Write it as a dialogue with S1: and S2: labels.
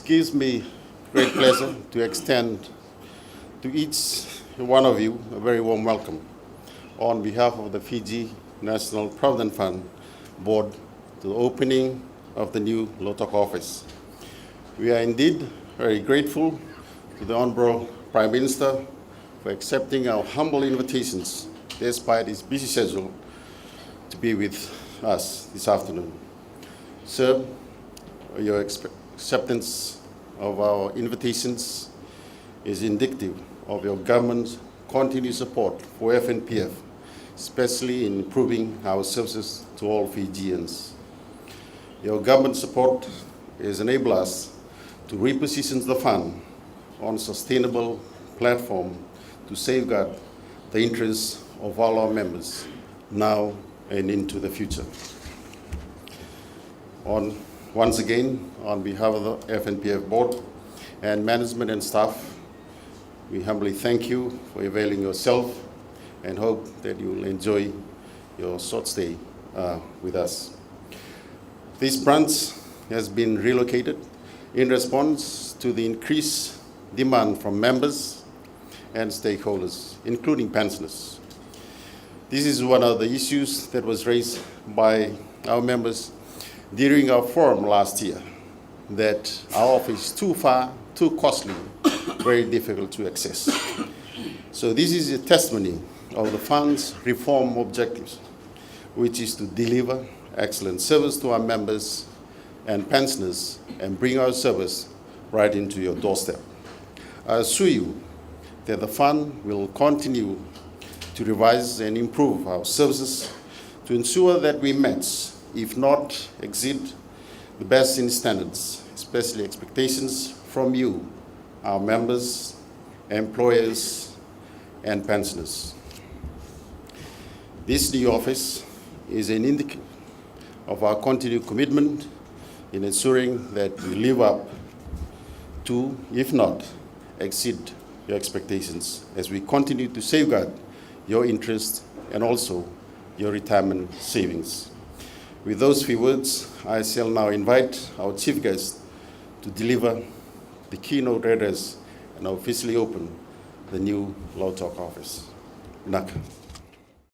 S1: gives me great pleasure to extend to each one of you a very warm welcome on behalf of the Fiji National Provident Fund Board to the opening of the new Lautoka office. We are indeed very grateful to the Honourable Prime Minister for accepting our humble invitations despite his busy schedule to be with us this afternoon. Sir, your acceptance of our invitations is indicative of your government's continued support for FNPF, especially in improving our services to all Fijians. Your government support has enabled us to reposition the fund on a sustainable platform to safeguard the interests of all our members now and into the future. Once again, on behalf of the FNPF board and management and staff, we humbly thank you for availing yourself and hope that you will enjoy your short stay with us. This branch has been relocated in response to the increased demand from members and stakeholders, including pensioners. This is one of the issues that was raised by our members during our forum last year, that our office is too far, too costly, very difficult to access. So this is a testimony of the fund's reform objectives, which is to deliver excellent service to our members and pensioners and bring our service right into your doorstep. I assure you that the fund will continue to revise and improve our services to ensure that we match, if not exceed, the best in standards, especially expectations from you, our members, employers, and pensioners. This new office is an indicator of our continued commitment in ensuring that we live up to, if not exceed, your expectations as we continue to safeguard your interests and also your retirement savings. With those few words, I shall now invite our chief guest to deliver the keynote address and officially open the new Lautoka office. Naka.